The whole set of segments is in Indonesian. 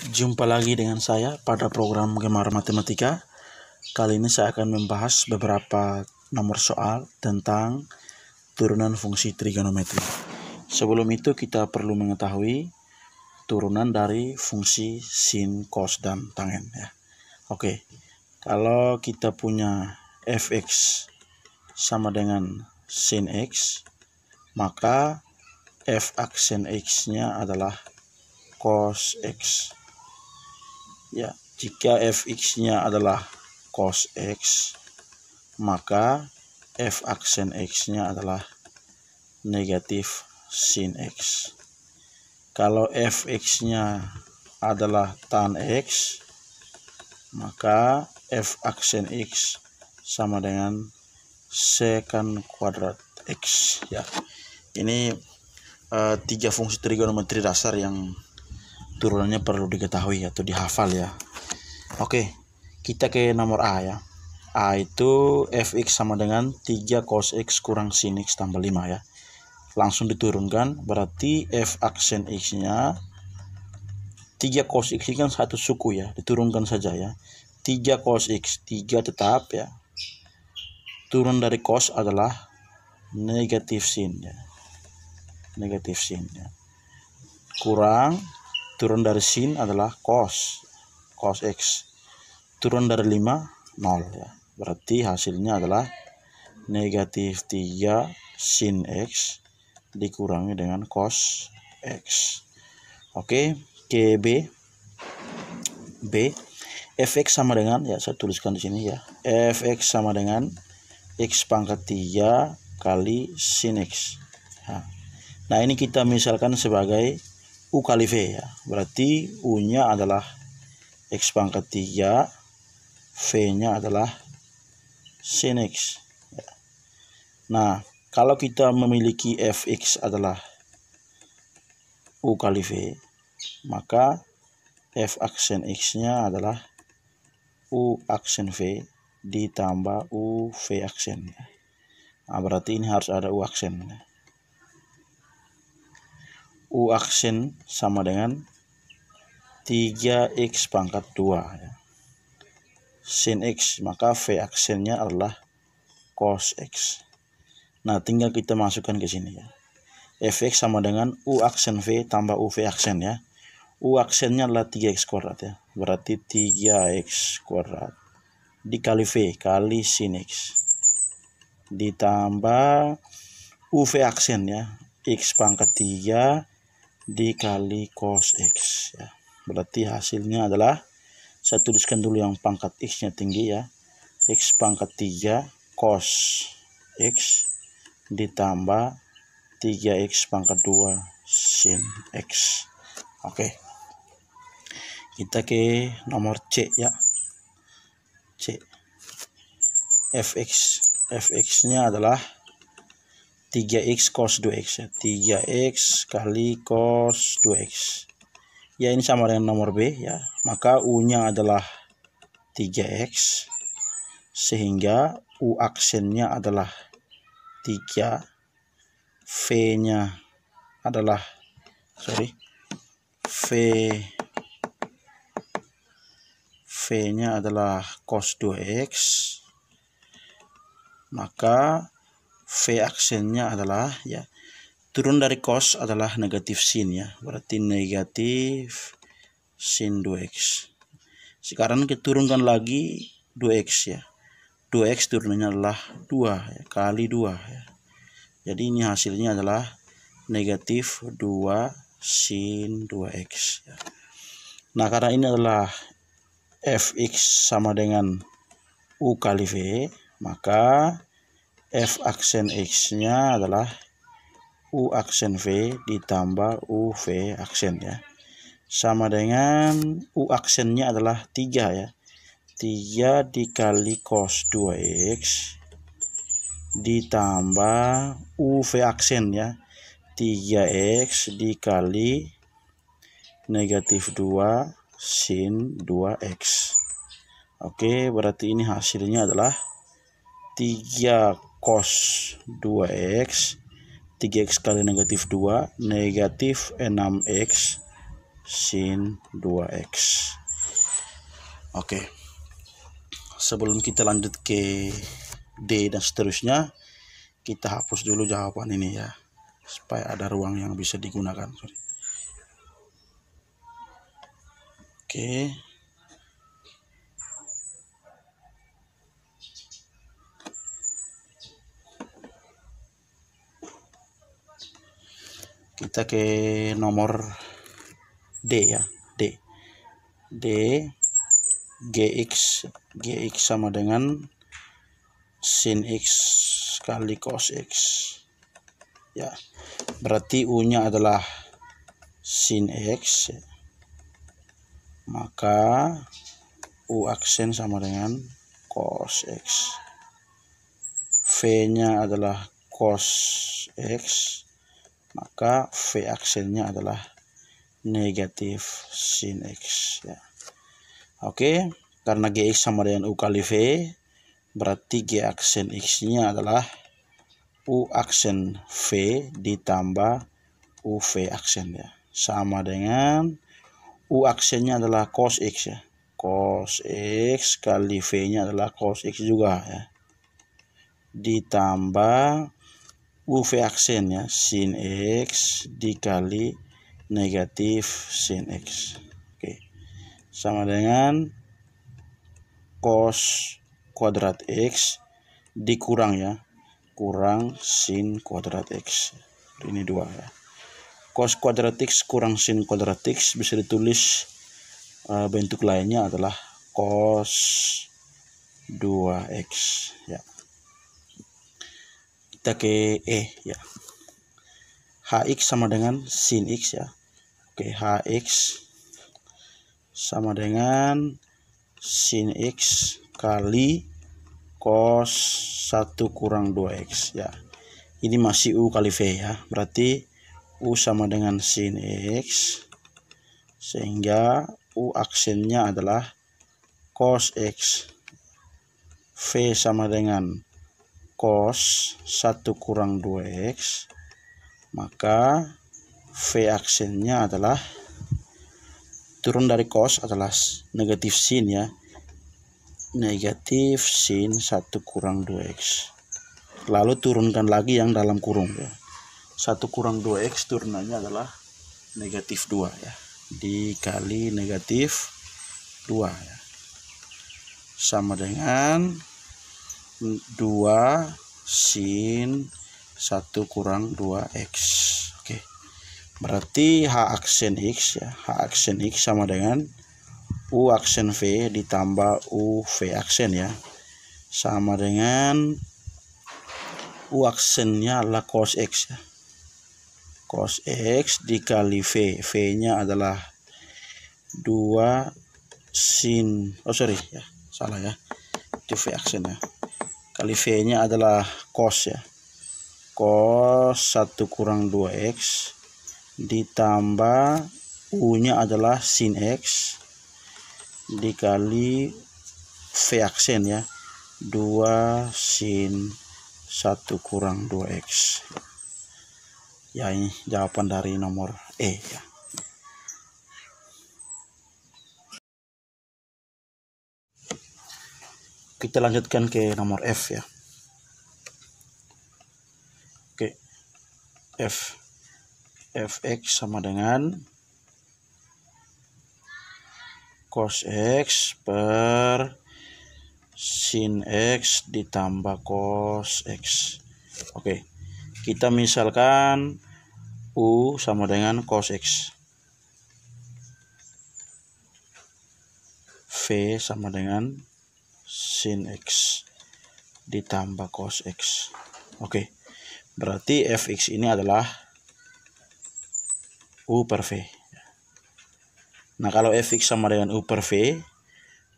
Jumpa lagi dengan saya pada program Gemar Matematika. Kali ini saya akan membahas beberapa nomor soal tentang turunan fungsi trigonometri. Sebelum itu kita perlu mengetahui turunan dari fungsi sin, cos, dan tangen ya. Oke, kalau kita punya fx sama dengan sin x, maka f aksen x-nya adalah cos x. Ya, jika fx-nya adalah cos x, maka f aksen x-nya adalah negatif sin x. Kalau fx-nya adalah tan x, maka f aksen x sama dengan secant kuadrat x. Ya, ini tiga fungsi trigonometri dasar yang turunannya perlu diketahui atau dihafal ya. Oke, kita ke nomor A ya. A itu fx sama dengan 3 cos x kurang sin x tambah 5 ya. Langsung diturunkan, berarti f aksen x-nya 3 cos x ini kan satu suku ya, diturunkan saja ya. 3 cos x, 3 tetap ya. Turun dari cos adalah negatif sin ya. Negatif sin ya. Kurang turun dari sin adalah cos x. Turun dari 5 0 ya. Berarti hasilnya adalah negatif 3 sin x dikurangi dengan cos x. Oke, ke B. Fx sama dengan, ya saya tuliskan di sini ya. Fx sama dengan x pangkat 3 kali sin x. Nah, ini kita misalkan sebagai U kali V ya. Berarti U-nya adalah X pangkat 3, V-nya adalah sin X. Nah, kalau kita memiliki Fx adalah U kali V, maka F aksen X-nya adalah U aksen V ditambah U V aksen. Nah, berarti ini harus ada U aksen. U aksen sama dengan 3x pangkat 2 ya. Sin x, maka V aksennya adalah cos x. Nah, tinggal kita masukkan ke sini ya. Fx sama dengan U aksen V tambah U V aksen ya. U aksennya adalah 3x kuadrat ya. Berarti 3x kuadrat dikali V kali sin x ditambah U V aksen ya. X pangkat 3 dikali cos x ya. Berarti hasilnya adalah, saya tuliskan dulu yang pangkat x nya tinggi ya, x pangkat 3 cos x ditambah 3x pangkat 2 sin x. Oke, kita ke nomor C ya. C, fx nya adalah 3x cos 2x ya. 3x kali cos 2x. Ya, ini sama dengan nomor B ya. Maka U-nya adalah 3x. Sehingga U aksennya adalah 3. V-nya adalah V-nya adalah cos 2x. Maka V aksennya adalah ya, turun dari cos adalah negatif sin ya. Berarti negatif sin 2x. Sekarang kita turunkan lagi 2x ya. 2x turunannya adalah 2 ya, kali 2 ya. Jadi ini hasilnya adalah negatif 2 sin 2x ya. Nah, karena ini adalah fx sama dengan U kali V, maka F aksen X-nya adalah U aksen V ditambah U V aksen ya. Sama dengan U aksennya adalah 3 ya. 3 dikali cos 2x ditambah U V aksen ya. 3x dikali negatif 2 sin 2x. Oke, berarti ini hasilnya adalah 3 cos 2x, 3x kali negatif 2, negatif 6x sin 2x. Oke. Sebelum kita lanjut ke D dan seterusnya, kita hapus dulu jawaban ini ya, supaya ada ruang yang bisa digunakan. Oke. Kita ke nomor D ya, D gx sama dengan sin x kali cos x ya, berarti u-nya adalah sin x, maka u aksen sama dengan cos x, v-nya adalah cos x, maka v aksennya adalah negatif sin x ya. Oke, karena gx sama dengan u kali v, berarti g aksen x-nya adalah u aksen v ditambah uv aksen ya, sama dengan u aksennya adalah cos x ya, cos x kali v-nya adalah cos x juga ya, ditambah uv aksen ya, sin x dikali negatif sin x. Oke, sama dengan cos kuadrat x dikurang ya, kurang sin kuadrat x. Ini 2 ya. Cos kuadrat x kurang sin kuadrat x bisa ditulis bentuk lainnya adalah cos 2x ya. Kita ke E ya. Hx sama dengan sin x ya. Oke, hx sama dengan sin x kali cos 1 kurang 2x ya. Ini masih u kali v ya, berarti u sama dengan sin x, sehingga u aksennya adalah cos x, v sama dengan cos 1 kurang 2x, maka v aksennya adalah turun dari cos adalah negatif sin ya, negatif sin 1 kurang 2x. Lalu turunkan lagi yang dalam kurung ya, 1 kurang 2x turunannya adalah negatif 2 ya, dikali negatif 2 ya, sama dengan 2 sin 1 kurang 2x. Oke, berarti h aksen x ya, h aksen x sama dengan u aksen v ditambah u v aksen ya, sama dengan u aksennya adalah cos x ya, cos x dikali v, v-nya adalah 2 sin, salah ya, itu v aksen ya, kali v-nya adalah cos ya, cos 1 kurang 2x ditambah u-nya adalah sin x dikali v aksen ya, 2 sin 1 kurang 2x ya. Ini jawaban dari nomor E ya. Kita lanjutkan ke nomor F ya. Oke, fx sama dengan cos x per sin x ditambah cos x. Oke, kita misalkan u sama dengan cos x, v sama dengan sin x ditambah cos x. Oke, berarti fx ini adalah u per v. Nah, kalau fx sama dengan u per v,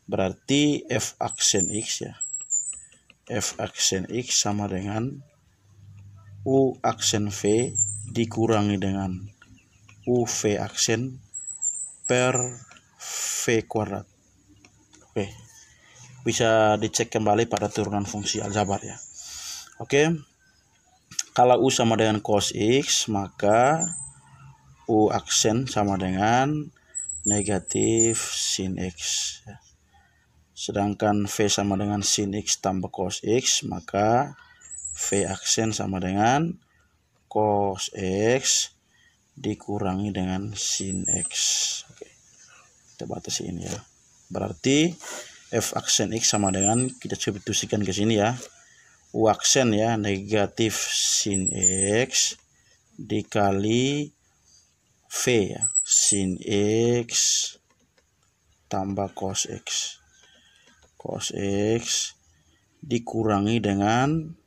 berarti f aksen x ya, f aksen x sama dengan u aksen v dikurangi dengan u v aksen per v kuadrat. Oke, bisa dicek kembali pada turunan fungsi aljabar ya. Oke, kalau u sama dengan cos x, maka u aksen sama dengan negatif sin X ya. Sedangkan V sama dengan sin X tambah cos X, maka V aksen sama dengan cos X dikurangi dengan sin X. Oke. Kita batasi ini ya. Berarti F aksen X sama dengan, kita substitusikan ke sini ya, U aksen ya, negatif sin X dikali V ya, sin X tambah cos X. Cos X dikurangi dengan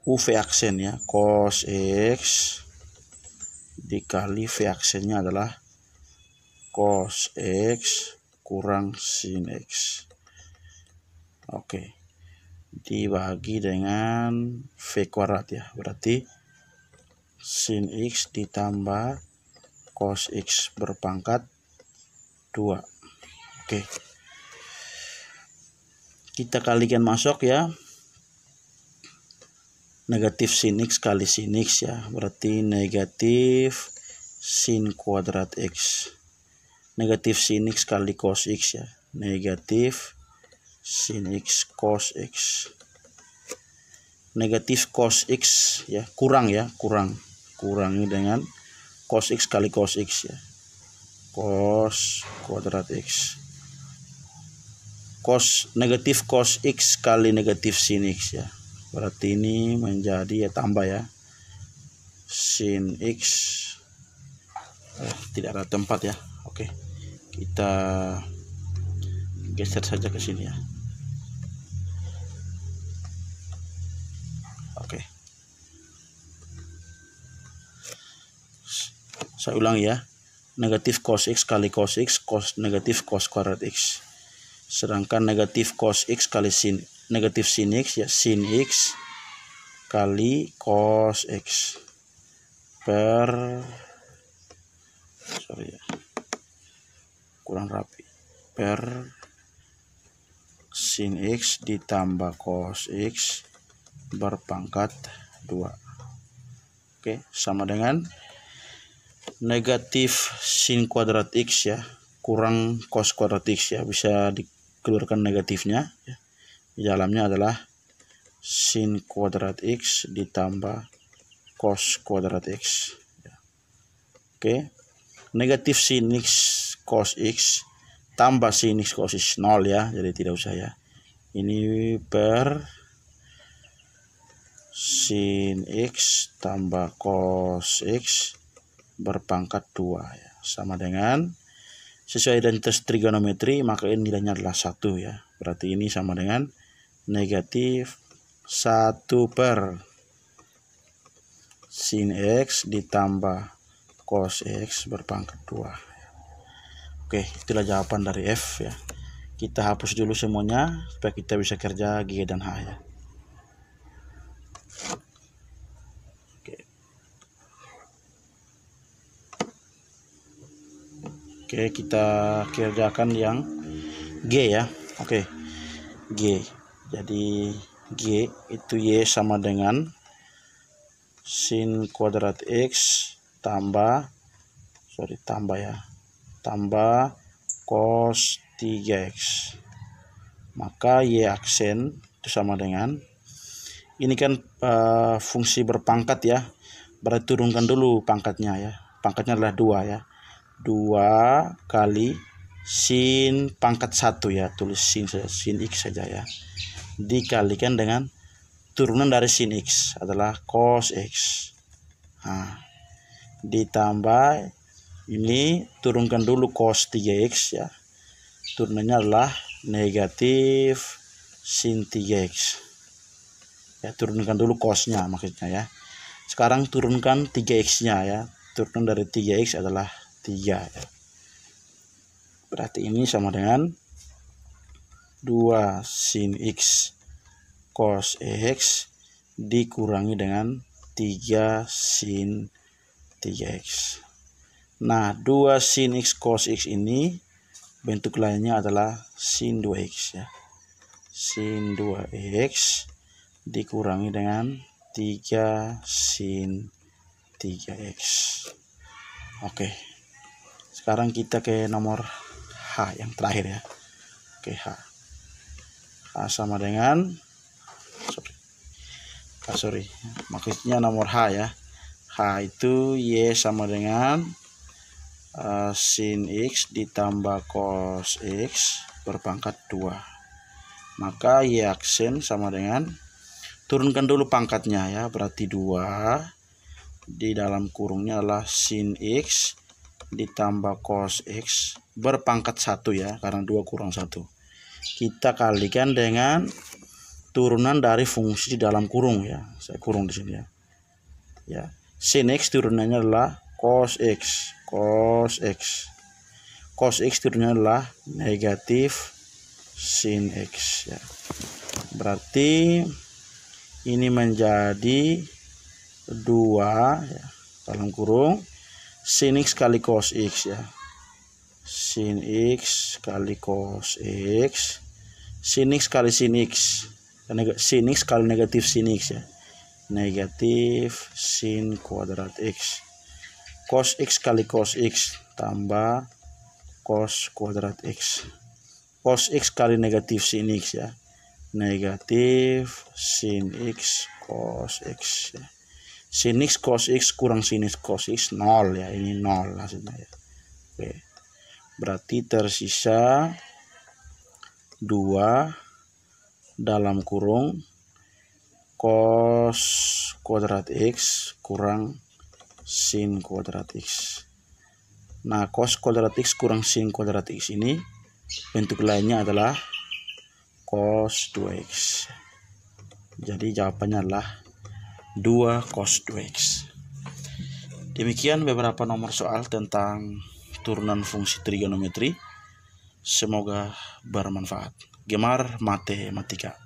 UV aksen ya, cos X dikali V aksennya adalah cos X kurang sin X. Oke. Dibagi dengan V kuadrat ya. Berarti sin X ditambah cos X berpangkat 2. Oke. Kita kalikan masuk ya. Negatif sin X kali sin X ya. Berarti negatif sin kuadrat X. Negatif sin X kali cos X ya. Negatif sin X cos X. Negatif cos X ya. Kurangi dengan cos X kali cos X ya. Cos kuadrat X. Negatif cos X kali negatif sin X ya. Berarti ini menjadi ya, tambah ya, sin X tidak ada tempat ya. Oke, kita geser saja ke sini ya. Oke, saya ulangi ya, negatif cos X kali cos X, negatif cos kuadrat X. Sedangkan negatif cos X kali negatif sin X ya, sin X kali cos X per, per sin X ditambah cos X berpangkat 2. Oke, sama dengan negatif sin kuadrat X ya kurang cos kuadrat X ya, bisa dikeluarkan negatifnya ya. Di dalamnya adalah sin kuadrat X ditambah cos kuadrat X ya. Oke, negatif sin X cos X tambah sin X cos X 0 ya, jadi tidak usah ya. Ini per sin X tambah cos X berpangkat 2 ya, sama dengan, sesuai identitas trigonometri maka ini nilainya adalah 1 ya. Berarti ini sama dengan negatif 1 per sin X ditambah cos X berpangkat 2. Oke, itulah jawaban dari F ya. Kita hapus dulu semuanya supaya kita bisa kerja G dan H ya. Oke, kita kerjakan yang G ya. Oke, G. Jadi G itu Y sama dengan sin kuadrat X tambah cos 3X. Maka Y aksen itu sama dengan, ini kan fungsi berpangkat ya, berarti turunkan dulu pangkatnya ya. Pangkatnya adalah 2 ya. 2 kali sin pangkat 1 ya, tulis sin X saja ya, dikalikan dengan turunan dari sin X adalah cos X. Nah, ditambah ini turunkan dulu cos 3X ya, turunannya adalah negatif sin 3X ya, turunkan dulu cosnya maksudnya ya. Sekarang turunkan 3X nya ya, turunan dari 3X adalah 3 ya. Berarti ini sama dengan 2 sin X cos X dikurangi dengan 3 sin 3X. Nah, 2 sin X cos X ini bentuk lainnya adalah sin 2X ya. Sin 2X dikurangi dengan 3 sin 3X. Oke. Sekarang kita ke nomor H yang terakhir ya. Oke, H. H sama dengan maksudnya nomor H ya. H itu Y sama dengan sin X ditambah cos X berpangkat 2. Maka Y aksen sama dengan, turunkan dulu pangkatnya ya, berarti 2 di dalam kurungnya adalah sin X ditambah cos X berpangkat 1 ya, karena 2 kurang 1. Kita kalikan dengan turunan dari fungsi di dalam kurung ya. Saya kurung di sini ya. Ya, sin X turunannya adalah cos X. Cos X turunannya adalah negatif sin X ya. Berarti ini menjadi 2 ya, dalam kurung sin X kali cos X ya. Sin X kali cos X, sin X kali sin X, sin X kali negatif sin X ya, negatif sin kuadrat X. Cos X kali cos X tambah cos kuadrat X. Cos X kali negatif sin X ya, negatif sin X cos X ya. Sin X cos X kurang sin X cos X 0 ya, ini 0 hasilnya ya. Oke. Berarti tersisa 2 dalam kurung cos kuadrat X kurang sin kuadrat X. Nah, cos kuadrat X kurang sin kuadrat X ini bentuk lainnya adalah cos 2X. Jadi jawabannya adalah 2 cos 2X. Demikian beberapa nomor soal tentang turunan fungsi trigonometri. Semoga bermanfaat. Gemar matematika.